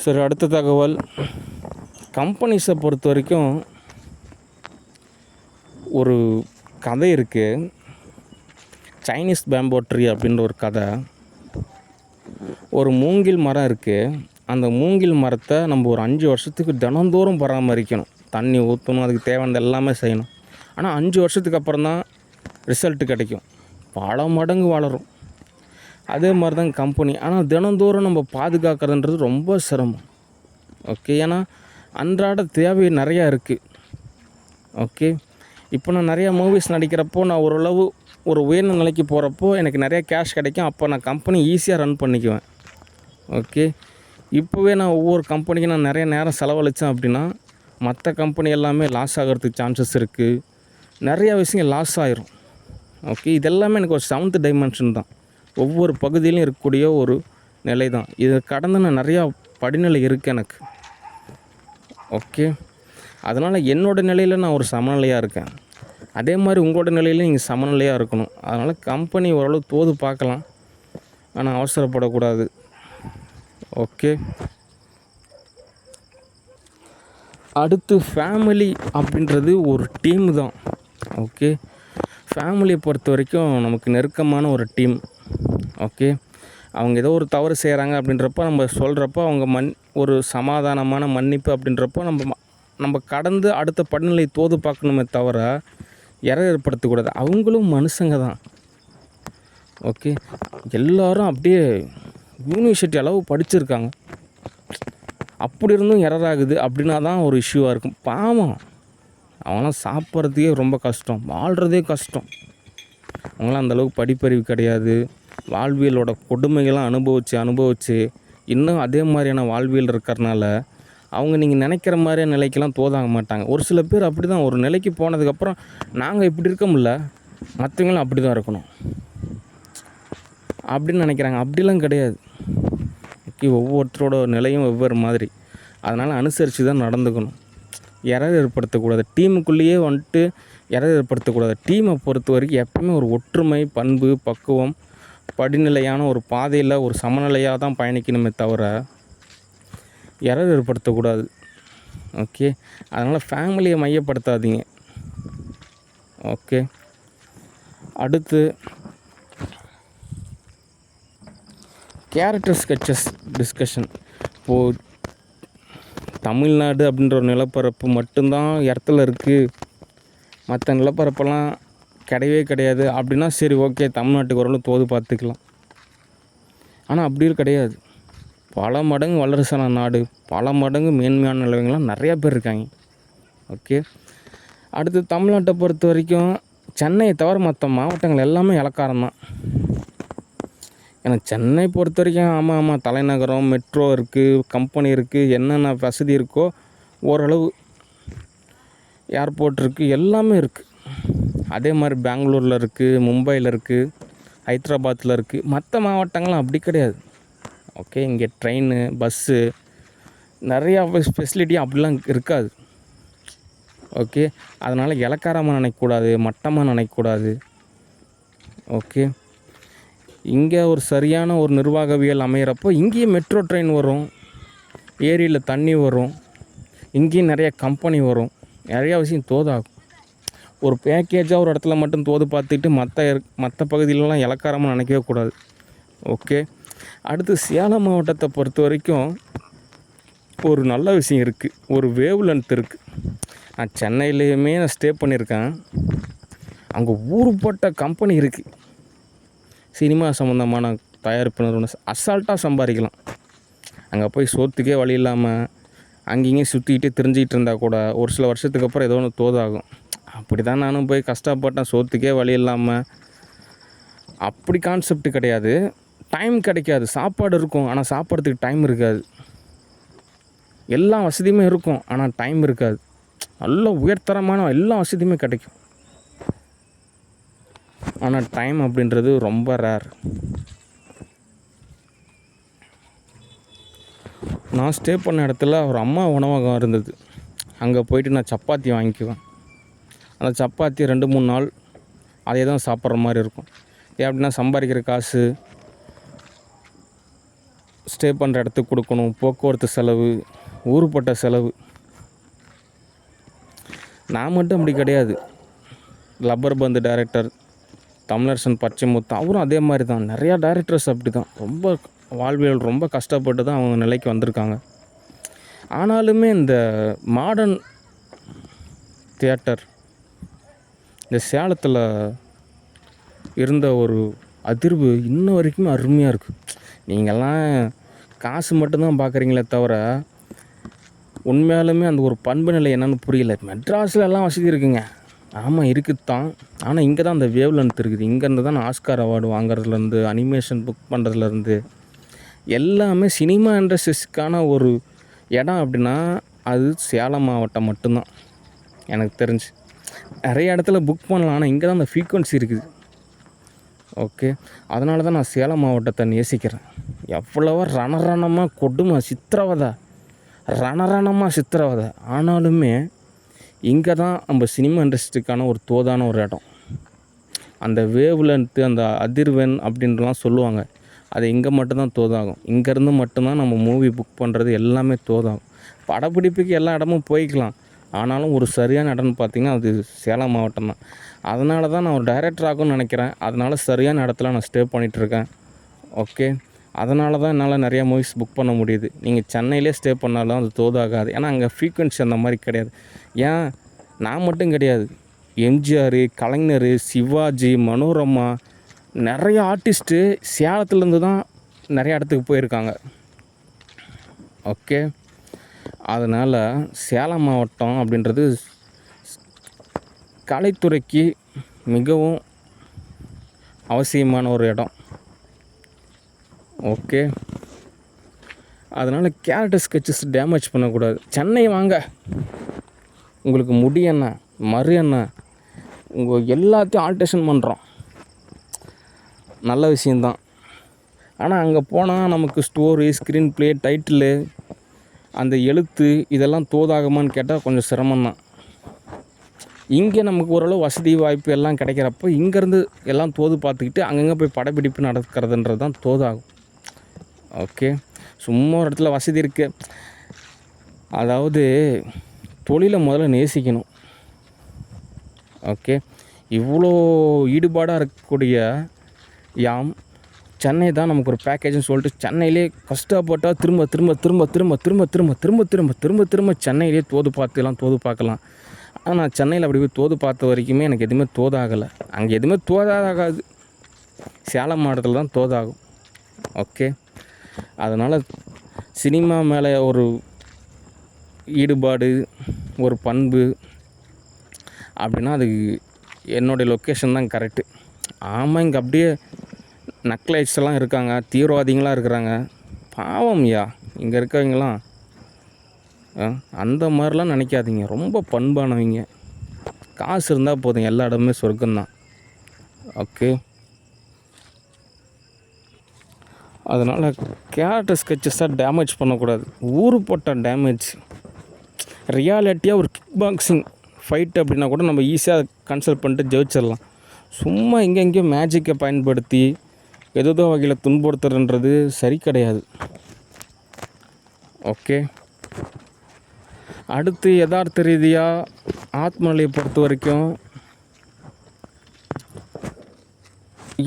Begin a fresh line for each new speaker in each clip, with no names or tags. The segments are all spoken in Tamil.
சரி, அடுத்த தகவல். கம்பெனிஸை பொறுத்த வரைக்கும் ஒரு கதை இருக்குது. சைனீஸ் பேம்போ ட்ரீ அப்படின்ற ஒரு கதை. ஒரு மூங்கில் மரம் இருக்குது. அந்த மூங்கில் மரத்தை நம்ம ஒரு 5 வருஷத்துக்கு தினந்தோறும் பராமரிக்கணும். தண்ணி ஊற்றணும், அதுக்கு தேவையானது எல்லாமே செய்யணும். ஆனால் 5 வருஷத்துக்கு அப்புறம் தான் ரிசல்ட்டு கிடைக்கும். பல மடங்கு வளரும். அதே மாதிரி தான் கம்பெனி. ஆனால் தினந்தோறும் நம்ம பாதுகாக்கிறதுன்றது ரொம்ப சிரமம். ஓகே, ஏன்னா அன்றாட தேவை நிறையா இருக்குது. ஓகே, இப்போ நான் நிறையா மூவிஸ் நடிக்கிறப்போ நான் ஓரளவு ஒரு உயர்ந்த நிலைக்கு போகிறப்போ எனக்கு நிறையா கேஷ் கிடைக்கும். அப்போ நான் கம்பெனி ஈஸியாக ரன் பண்ணிக்குவேன். ஓகே, இப்போவே நான் ஒவ்வொரு கம்பெனிக்கும் நான் நிறைய நேரம் செலவழித்தேன் அப்படின்னா மற்ற கம்பெனி எல்லாமே லாஸ் ஆகிறதுக்கு சான்சஸ் இருக்குது. நிறையா விஷயங்கள் லாஸ் ஆயிரும். ஓகே, இதெல்லாமே எனக்கு ஒரு 7th டைமென்ஷன் தான். ஒவ்வொரு பகுதியிலும் இருக்கக்கூடிய ஒரு நிலை தான். இதை கடந்து நான் நிறையா படிநிலை இருக்குது எனக்கு. ஓகே, அதனால் என்னோடய நிலையில் நான் ஒரு சமநிலையாக இருக்கேன். அதே மாதிரி உங்களோட நிலையில் நீங்கள் சமநிலையாக இருக்கணும். அதனால் கம்பெனி ஓரளவு தோது பார்க்கலாம், ஆனால் அவசரப்படக்கூடாது. ஓகே, அடுத்து ஃபேமிலி அப்படின்றது ஒரு டீம் தான். ஓகே, ஃபேமிலியை பொறுத்த வரைக்கும் நமக்கு நெருக்கமான ஒரு டீம். ஓகே, அவங்க ஏதோ ஒரு தவறு செய்கிறாங்க அப்படின்றப்போ நம்ம சொல்கிறப்போ அவங்க ஒரு சமாதானமான மன்னிப்பு அப்படின்றப்போ நம்ம கடந்து அடுத்த படிநிலை தோது பார்க்கணுமே தவிர ஏற்படுத்தக்கூடாது. அவங்களும் மனுஷங்க தான். ஓகே, எல்லோரும் அப்படியே யூனிவர்சிட்டி அளவு படிச்சிருக்காங்க. அப்படி இருந்தும் ஆகுது அப்படின்னா தான் ஒரு இஷ்யூவாக இருக்கும். பாவம், அவங்களாம் சாப்பிட்றதுக்கே ரொம்ப கஷ்டம், வாழ்கிறதே கஷ்டம். அவங்களாம் அந்தளவுக்கு படிப்பறிவு கிடையாது. வாழ்வியலோட கொடுமைகள்லாம் அனுபவித்து இன்னும் அதே மாதிரியான வாழ்வியல் இருக்கிறனால அவங்க நீங்கள் நினைக்கிற மாதிரியான நிலைக்கெல்லாம் தோதாக மாட்டாங்க. ஒரு சில பேர் அப்படி தான் ஒரு நிலைக்கு போனதுக்கப்புறம் நாங்கள் இப்படி இருக்க முடியல, மற்றவங்களும் அப்படி தான் இருக்கணும் அப்படின்னு நினைக்கிறாங்க. அப்படிலாம் கிடையாது. ஓகே, ஒவ்வொருத்தரோட நிலையும் வெவ்வேறு மாதிரி. அதனால் அனுசரித்து தான் நடந்துக்கணும். ஏற்படுத்தக்கூடாது. டீமுக்குள்ளேயே வந்துட்டு ஏற்படுத்தக்கூடாது. டீமை பொறுத்த வரைக்கும் எப்பவுமே ஒரு ஒற்றுமை, பண்பு, பக்குவம், படிநிலையான ஒரு பாதையில் ஒரு சமநிலையாக தான் பயணிக்கணுமே தவிர ஏற்படுத்தக்கூடாது. ஓகே, அதனால் ஃபேமிலியை மையப்படுத்தாதீங்க. ஓகே, அடுத்து கேரக்டர் ஸ்கெட்சஸ் டிஸ்கஷன். இப்போது தமிழ்நாடு அப்படின்ற ஒரு நிலப்பரப்பு மட்டும்தான் இடத்துல இருக்குது, மற்ற நிலப்பரப்பெல்லாம் கிடையவே கிடையாது அப்படின்னா சரி, ஓகே, தமிழ்நாட்டுக்கு ஓரளவு தோது பார்த்துக்கலாம். ஆனால் அப்படி கிடையாது. பல மடங்கு வல்லரசான நாடு, பல மடங்கு மேன்மையான நிலவங்கள்லாம் நிறையா பேர் இருக்காங்க. ஓகே, அடுத்து தமிழ்நாட்டை பொறுத்த வரைக்கும் சென்னையை தவிர மற்ற மாவட்டங்கள் எல்லாமே இலக்காரம் தான். ஏன்னா சென்னை பொறுத்த வரைக்கும் ஆமாம் தலைநகரம், மெட்ரோ இருக்குது, கம்பெனி இருக்குது, என்னென்ன வசதி இருக்கோ ஓரளவு ஏர்போர்ட் இருக்குது, எல்லாமே இருக்குது. அதே மாதிரி பெங்களூரில் இருக்குது, மும்பையில் இருக்குது, ஹைதராபாத்தில் இருக்குது. மற்ற மாவட்டங்கள்லாம் அப்படி கிடையாது. ஓகே, இங்கே ட்ரெயின், பஸ்ஸு நிறையா ஃபெசிலிட்டியும் அப்படிலாம் இருக்காது. ஓகே, அதனால் இலக்காரமாக நினைக்கக்கூடாது, மட்டமாக நினைக்கக்கூடாது. ஓகே, இங்கே ஒரு சரியான ஒரு நிர்வாகவியல் அமைகிறப்போ இங்கேயும் மெட்ரோ ட்ரெயின் வரும், ஏரியில் தண்ணி வரும், இங்கேயும் நிறைய கம்பெனி வரும், நிறையா விஷயம் தோதாகும். ஒரு பேக்கேஜாக ஒரு இடத்துல மட்டும் தோது பார்த்துட்டு மற்ற பகுதியிலலாம் இலக்காரமாக நினைக்கவே கூடாது. ஓகே, அடுத்து சேலம் மாவட்டத்தை பொறுத்த வரைக்கும் ஒரு நல்ல விஷயம் இருக்குது, ஒரு வேவ் லென்த் இருக்குது. நான் சென்னையிலையுமே நான் ஸ்டே பண்ணியிருக்கேன். அங்கே ஊருப்பட்ட கம்பெனி இருக்குது. சினிமா சம்மந்தமான தயாரிப்பு நிறுவனம் அசால்ட்டாக சம்பாதிக்கலாம். அங்கே போய் சோத்துக்கே வழி இல்லாமல் அங்கேயும் சுற்றிக்கிட்டே தெரிஞ்சிக்கிட்டு இருந்தால் கூட ஒரு சில வருஷத்துக்கு அப்புறம் ஏதோ ஒன்று தோதாகும். அப்படி தான் நானும் போய் கஷ்டப்பட்டேன், சோத்துக்கே வழி இல்லாமல். அப்படி கான்செப்ட் கிடையாது. டைம் கிடைக்காது. சாப்பாடு இருக்கும், ஆனால் சாப்பிட்றதுக்கு டைம் இருக்காது. எல்லா வசதியுமே இருக்கும், ஆனால் டைம் இருக்காது. நல்ல உயர்தரமான எல்லா வசதியுமே கிடைக்கும், ஆனால் டைம் அப்படின்றது ரொம்ப ரேர். நான் ஸ்டே பண்ண இடத்துல ஒரு அம்மா உணவகம் இருந்தது. அங்கே போயிட்டு நான் சப்பாத்தி வாங்கிக்குவேன். அந்த சப்பாத்தி 2-3 நாள் அதே தான் சாப்பிட்ற மாதிரி இருக்கும். எப்படின்னா சம்பாதிக்கிற காசு ஸ்டே பண்ணுற இடத்துக்கு கொடுக்கணும், போக்குவரத்து செலவு, ஊருப்பட்ட செலவு. நான் மட்டும் அப்படி கிடையாது. லப்பர் பந்து டைரக்டர் தமிழரசன் பச்சைமுத்து அவரும் அதே மாதிரி தான். நிறையா டைரக்டர்ஸ் அப்படி தான் ரொம்ப வாழ்வியல் ரொம்ப கஷ்டப்பட்டு தான் அவங்க நிலைக்கு வந்திருக்காங்க. ஆனாலுமே இந்த மாடர்ன் தியேட்டர் இந்த சேலத்தில் இருந்த ஒரு அதிர்வு இன்ன வரைக்குமே அருமையாக இருக்குது. நீங்கள்லாம் காசு மட்டும்தான் பார்க்குறீங்களே தவிர உண்மையாலுமே அந்த ஒரு பண்பு நிலை என்னென்னு புரியல. மெட்ராஸில் எல்லாம் வசதி இருக்குங்க, ஆமாம் இருக்குது தான். ஆனால் இங்கே தான் அந்த வேவ் லென்த் இருக்குது. இங்கேருந்து தான் ஆஸ்கார் அவார்டு வாங்குறதுலேருந்து, அனிமேஷன் புக் பண்ணுறதுலேருந்து எல்லாமே சினிமா இண்டஸ்ட்ரீஸ்க்கான ஒரு இடம் அப்படின்னா அது சேலம் மாவட்டம் மட்டும்தான் எனக்கு தெரிஞ்சு. நிறைய இடத்துல புக் பண்ணலாம், ஆனால் இங்கே தான் அந்த ஃப்ரீக்வன்சி இருக்குது. ஓகே, அதனால தான் நான் சேலம் மாவட்டத்தை நேசிக்கிறேன். எவ்வளவோ ரணரணமாக கொடுமை சித்திரவதை, ரணரணமாக சித்திரவதை, ஆனாலுமே இங்கே தான் நம்ம சினிமா இண்டஸ்ட்ரிக்கான ஒரு தோதான ஒரு இடம். அந்த வேவ் லென்த்து, அந்த அதிர்வெண் அப்படின்றலாம் சொல்லுவாங்க, அது இங்கே மட்டும்தான் தோதாகும். இங்கேருந்து மட்டும்தான் நம்ம மூவி புக் பண்ணுறது எல்லாமே தோதாகும். படப்பிடிப்புக்கு எல்லா இடமும் போய்க்கலாம், ஆனாலும் ஒரு சரியான இடம்னு பார்த்திங்கன்னா அது சேலம் மாவட்டம் தான். அதனால தான் நான் ஒரு டைரக்டர் ஆகும்னு நினைக்கிறேன். அதனால் சரியான இடத்துல நான் ஸ்டே பண்ணிகிட்ருக்கேன். ஓகே, அதனால தான் என்னால் நிறையா மூவிஸ் புக் பண்ண முடியுது. நீங்கள் சென்னையிலே ஸ்டே பண்ணாலும் அது தோதாகாது. ஏன்னா அங்கே ஃப்ரீக்வன்சி அந்த மாதிரி கிடையாது. ஏன் நான் மட்டும் கிடையாது, எம்ஜிஆர், கலைஞர், சிவாஜி, மனோரமா, நிறைய ஆர்டிஸ்ட்டு சேலத்துலேருந்து தான் நிறைய இடத்துக்கு போயிருக்காங்க. ஓகே, அதனால் சேலம் மாவட்டம் அப்படின்றது கலைத்துறைக்கு மிகவும் அவசியமான ஒரு இடம். ஓகே, அதனால் கேரக்டர் ஸ்கெட்சஸ் டேமேஜ் பண்ணக்கூடாது. சென்னை வாங்க, உங்களுக்கு முடி என்ன, மறு என்ன, உங்கள் எல்லாத்தையும் ஆல்ட்ரேஷன் பண்ணுறோம், நல்ல விஷயந்தான். ஆனால் அங்கே போனால் நமக்கு ஸ்டோரி, ஸ்க்ரீன் ப்ளே, டைட்டிலு, அந்த எழுத்து இதெல்லாம் தோதாகுமான்னு கேட்டால் கொஞ்சம் சிரமம்தான். இங்கே நமக்கு ஓரளவு வசதி வாய்ப்பு எல்லாம் கிடைக்கிறப்போ இங்கேருந்து எல்லாம் தோது பார்த்துக்கிட்டு அங்கங்கே போய் படப்பிடிப்பு நடக்கிறதுன்றது தான் தோதாகும். ஓகே, சும்மா ஒரு இடத்துல வசதி இருக்குது. அதாவது தொழிலை முதல்ல நேசிக்கணும். ஓகே, இவ்வளோ ஈடுபாடாக இருக்கக்கூடிய யாம் சென்னை தான் நமக்கு ஒரு பேக்கேஜ்னு சொல்லிட்டு சென்னையிலே கஷ்டப்பட்டால் திரும்ப திரும்ப திரும்ப திரும்ப திரும்ப திரும்ப திரும்ப திரும்ப திரும்ப திரும்ப சென்னையிலே தோது பார்க்கலாம். ஆனால் சென்னையில் அப்படி போய் தோது பார்த்த வரைக்குமே எனக்கு எதுவுமே தோதாகலை. அங்கே எதுவுமே தோதாகாது, சேலம் மாவட்டத்தில் தான் தோதாகும். ஓகே, அதனால் சினிமா மேலே ஒரு ஈடுபாடு, ஒரு பண்பு அப்படின்னா அது என்னுடைய லொக்கேஷன் தான் கரெக்டு. ஆமாம், இங்கே அப்படியே நக்லைட்ஸ் எல்லாம் இருக்காங்க, தீவிரவாதிகளாக இருக்கிறாங்க, பாவம் யா இங்கே இருக்கவங்களாம். அந்த மாதிரிலாம் நினைக்காதீங்க, ரொம்ப பண்பானவங்க. காசு இருந்தால் போதும், எல்லா இடமுமே சொர்க்கம்தான். ஓகே, அதனால் கேரக்டர் ஸ்கெட்சஸாக டேமேஜ் பண்ணக்கூடாது. ஊருப்பட்ட டேமேஜ். ரியாலிட்டியாக ஒரு கிக் பாக்ஸிங் ஃபைட் அப்படின்னா கூட நம்ம ஈஸியாக கன்சல்ட் பண்ணிட்டு ஜெயிச்சிடலாம். சும்மா எங்கெங்கேயோ மேஜிக்கை பயன்படுத்தி ஏதோ வகையில் துன்புறுத்துறன்றது சரி கிடையாது. ஓகே, அடுத்து யதார்த்த ரீதியாக ஆத்மநிலையை பொறுத்த வரைக்கும்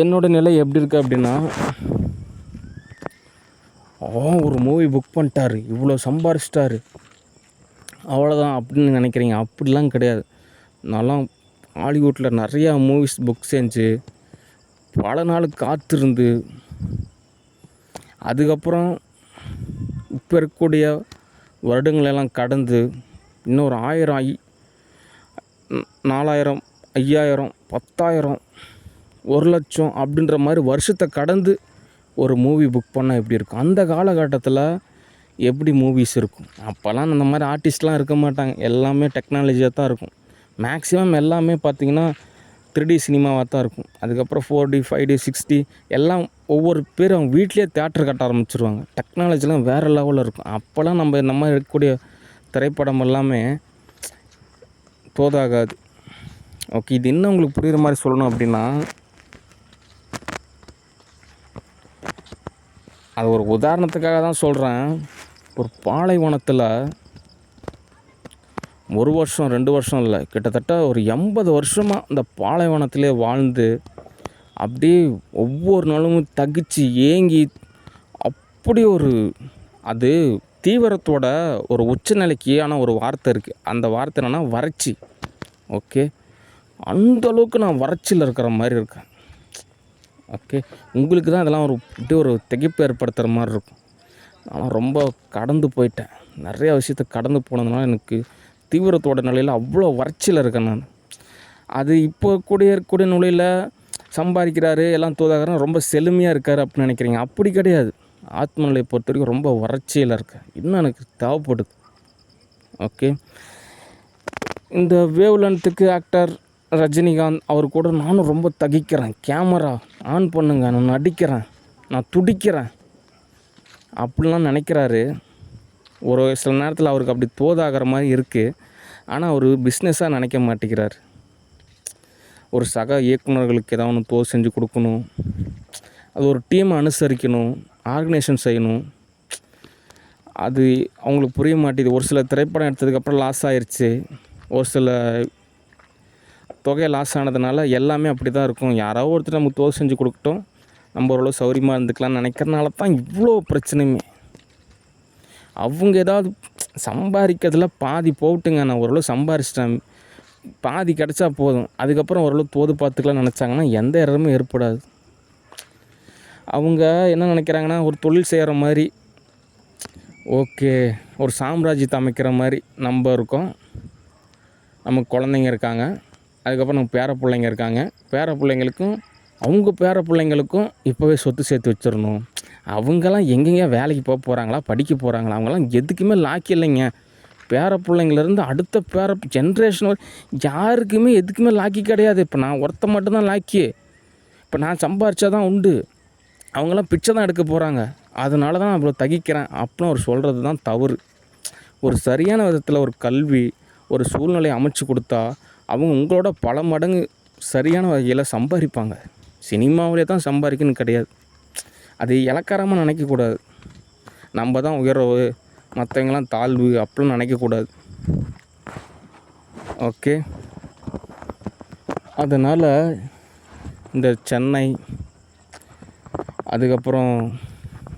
என்னோடய நிலை எப்படி இருக்குது அப்படின்னா, ஒரு மூவி புக் பண்ணிட்டாரு, இவ்வளோ சம்பாரிச்சிட்டாரு, அவ்வளோதான் அப்படின்னு நினைக்கிறீங்க. அப்படிலாம் கிடையாது. நான்லாம் ஹாலிவுட்டில் நிறையா மூவிஸ் புக் செஞ்சு பல நாள் காத்திருந்து அதுக்கப்புறம் இப்போ இருக்கக்கூடிய வருடங்களெல்லாம் கடந்து இன்னொரு 1000, 4000, 5000, 10,000, 1,00,000 அப்படின்ற மாதிரி வருஷத்தை கடந்து ஒரு மூவி புக் பண்ணால் எப்படி இருக்கும்? அந்த காலகட்டத்தில் எப்படி மூவிஸ் இருக்கும்? அப்போல்லாம் அந்த மாதிரி ஆர்டிஸ்ட்லாம் இருக்க மாட்டாங்க, எல்லாமே டெக்னாலஜியாக தான் இருக்கும். மேக்ஸிமம் எல்லாமே பார்த்திங்கன்னா 3D சினிமாவாக தான் இருக்கும். அதுக்கப்புறம் 4D, 5D, 6D எல்லாம் ஒவ்வொரு பேர் அவங்க வீட்லேயே தேட்டர் கட்ட ஆரம்பிச்சிருவாங்க. டெக்னாலஜிலாம் வேறு லெவலில் இருக்கும். அப்போல்லாம் நம்ம இருக்கக்கூடிய திரைப்படம் எல்லாமே தோதாகாது. ஓகே, இது இன்னும் உங்களுக்கு புரிகிற மாதிரி சொல்லணும் அப்படின்னா, அது ஒரு உதாரணத்துக்காக தான் சொல்கிறேன். ஒரு பாலைவனத்தில் 1 வருஷம் 2 வருஷம் இல்லை, கிட்டத்தட்ட ஒரு 80 வருஷமாக அந்த பாலைவனத்திலே வாழ்ந்து அப்படியே ஒவ்வொரு நாளும் தகிச்சு ஏங்கி அப்படி ஒரு அது தீவிரத்தோட ஒரு உச்சநிலைக்கு ஆனால் ஒரு வார்த்தை இருக்குது. அந்த வார்த்தை என்னென்னா வறட்சி. ஓகே, அந்தளவுக்கு நான் வறட்சியில் இருக்கிற மாதிரி இருக்கேன். ஓகே, உங்களுக்கு தான் அதெல்லாம் இப்படி ஒரு திகைப்பு ஏற்படுத்துகிற மாதிரி இருக்கும். ஆனால் ரொம்ப கடந்து போயிட்டேன். நிறையா விஷயத்தை கடந்து போனதுனால எனக்கு தீவிரத்தோட நிலையில் அவ்வளோ வறட்சியில் இருக்கேன் நான். அது இப்போ இருக்கக்கூடிய நிலையில் சம்பாதிக்கிறாரு, எல்லாம் தூதாகிறான், ரொம்ப செழுமையாக இருக்கார் அப்படின்னு நினைக்கிறீங்க. அப்படி கிடையாது. ஆத்ம நிலையை பொறுத்த வரைக்கும் ரொம்ப வறட்சியில் இருக்கேன். இன்னும் எனக்கு தேவைப்படுது. ஓகே, இந்த வேவ் லென்த்துக்கு ஆக்டர் ரஜினிகாந்த் அவர் கூட நானும் ரொம்ப தகிக்கிறேன். கேமரா ஆன் பண்ணுங்க, நான் நடிக்கிறேன், நான் துடிக்கிறேன் அப்படிலாம் நினைக்கிறாரு. ஒரு சில நேரத்தில் அவருக்கு அப்படி தோதாகிற மாதிரி இருக்குது. ஆனால் அவர் பிஸ்னஸாக நினைக்க மாட்டேங்கிறார். ஒரு சக இயக்குநர்களுக்கு ஏதாவது ஒன்று தோது செஞ்சு கொடுக்கணும், அது ஒரு டீமை அனுசரிக்கணும், ஆர்கனைசேஷன் செய்யணும். அது அவங்களுக்கு புரிய மாட்டேது. ஒரு சில திரைப்படம் எடுத்ததுக்கப்புறம் லாஸ் ஆயிடுச்சு, ஒரு சில தொகை லாஸ் ஆனதுனால எல்லாமே அப்படி தான் இருக்கும். யாராவது ஒருத்தர் நமக்கு தோது செஞ்சு கொடுக்கட்டும், நம்ம ஓரளவு சௌரியமாக இருந்துக்கலாம்னு நினைக்கிறனால தான் இவ்வளோ பிரச்சனையுமே. அவங்க ஏதாவது சம்பாதிக்கிறதுல பாதி போட்டுங்க, நான் ஓரளவு சம்பாரிச்சிட்டேன், பாதி கிடச்சா போதும், அதுக்கப்புறம் ஓரளவு தோது பார்த்துக்கலாம்னு நினச்சாங்கன்னா எந்த இடமும் ஏற்படாது. அவங்க என்ன நினைக்கிறாங்கன்னா, ஒரு தொழில் செய்கிற மாதிரி, ஓகே, ஒரு சாம்ராஜ்யத்தை அமைக்கிற மாதிரி நம்ம இருக்கோம், நமக்கு குழந்தைங்க இருக்காங்க, அதுக்கப்புறம் நம்ம பேர பிள்ளைங்க இருக்காங்க, பேர பிள்ளைங்களுக்கும் அவங்க பேர பிள்ளைங்களுக்கும் இப்போவே சொத்து சேர்த்து வச்சிடணும். அவங்கெல்லாம் எங்கெங்க வேலைக்கு போக போகிறாங்களா, படிக்க போகிறாங்களா, அவங்கெல்லாம் எதுக்குமே லாக்கி இல்லைங்க. பேர பிள்ளைங்கள்லேருந்து அடுத்த பேர ஜென்ரேஷன் யாருக்குமே எதுக்குமே லாக்கி கிடையாது. இப்போ நான் ஒருத்த மட்டும்தான் லாக்கி. இப்போ நான் சம்பாரிச்சா தான் உண்டு, அவங்களாம் பிச்சை தான் எடுக்க போகிறாங்க. அதனால தான் நான் அவ்வளோ தகிக்கிறேன் அப்படின்னு அவர் சொல்கிறது தான் தவறு. ஒரு சரியான விதத்தில் ஒரு கல்வி, ஒரு சூழ்நிலையை அமைச்சு கொடுத்தா அவங்க உங்களோட பல மடங்கு சரியான வகையில் சம்பாதிப்பாங்க. சினிமாவிலே தான் சம்பாதிக்கணும்னு கிடையாது. அது இலக்காரமாக நினைக்கக்கூடாது. நம்ம தான் உயர்வு, மற்றவங்களாம் தாழ்வு அப்படின்னு நினைக்கக்கூடாது. ஓகே, அதனால் இந்த சென்னை, அதுக்கப்புறம்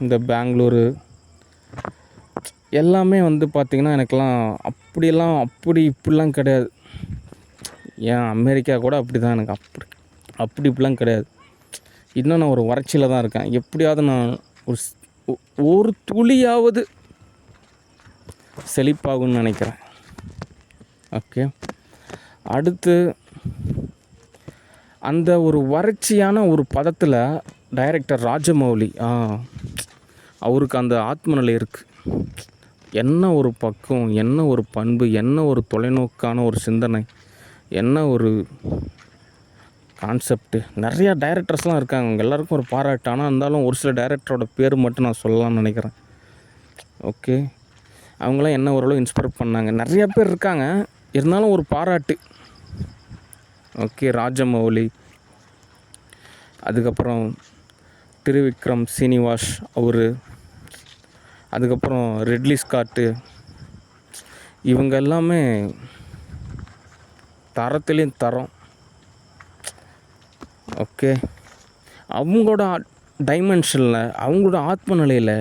இந்த பெங்களூரு எல்லாமே பார்த்திங்கன்னா எனக்கெல்லாம் அப்படி இப்படிலாம் கிடையாது. ஏன் அமெரிக்கா கூட அப்படி தான், எனக்கு அப்படி இப்படிலாம் கிடையாது. இன்னும் நான் ஒரு வறட்சியில் தான் இருக்கேன். எப்படியாவது நான் ஒரு துளியாவது செழிப்பாகும்னு நினைக்கிறேன். ஓகே, அடுத்து அந்த ஒரு வறட்சியான ஒரு பதத்தில் டைரக்டர் ராஜமௌலி அவருக்கு அந்த ஆத்மநிலை இருக்குது. என்ன ஒரு பக்கம், என்ன ஒரு பண்பு, என்ன ஒரு தொலைநோக்கான ஒரு சிந்தனை, என்ன ஒரு கான்செப்ட்டு. நிறையா டைரக்டர்ஸ்லாம் இருக்காங்க, அவங்க எல்லாருக்கும் ஒரு பாராட்டு. ஆனால் இருந்தாலும் ஒரு சில டைரக்டரோட பேர் மட்டும் நான் சொல்லலாம்னு நினைக்கிறேன். ஓகே, அவங்களாம் என்ன ஓரளவு இன்ஸ்பயர் பண்ணாங்க. நிறையா பேர் இருக்காங்க, இருந்தாலும் ஒரு பாராட்டு. ஓகே, ராஜமௌலி, அதுக்கப்புறம் திருவிக்ரம் சீனிவாஸ் அவர், அதுக்கப்புறம் ரிட்லி ஸ்காட்டு, இவங்க எல்லாமே தரத்துலேயும் தரம். ஓகே, அவங்களோட டைமென்ஷனில், அவங்களோட ஆத்ம நிலையில்,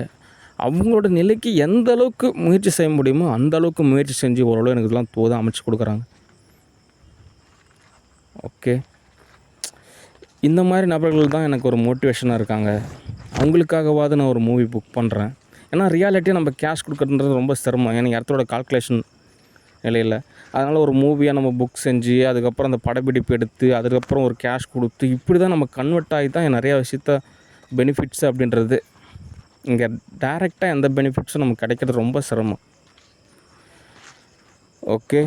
அவங்களோட நிலைக்கு எந்த அளவுக்கு முயற்சி செய்ய முடியுமோ அந்த அளவுக்கு முயற்சி செஞ்சு ஓரளவு எனக்கு இதெல்லாம் தோத அமைச்சு கொடுக்குறாங்க. ஓகே, இந்த மாதிரி நபர்கள் தான் எனக்கு ஒரு மோட்டிவேஷனாக இருக்காங்க. அவங்களுக்காகவாவது நான் ஒரு மூவி புக் பண்ணுறேன். ஏன்னா ரியாலிட்டியாக நம்ம கேஷ் கொடுக்குறதுன்றது ரொம்ப சிரமம், எனக்கு இடத்தோட கால்குலேஷன் நிலையில். அதனால் ஒரு மூவியாக நம்ம புக் செஞ்சு அதுக்கப்புறம் அந்த படப்பிடிப்பு எடுத்து அதுக்கப்புறம் ஒரு கேஷ் கொடுத்து இப்படி தான் நம்ம கன்வெர்ட் ஆகி தான் நிறையா விஷயத்த பெனிஃபிட்ஸ் அப்படின்றது. இங்கே டைரெக்டாக எந்த பெனிஃபிட்ஸும் நமக்கு கிடைக்கிறது ரொம்ப சிரமம். ஓகே.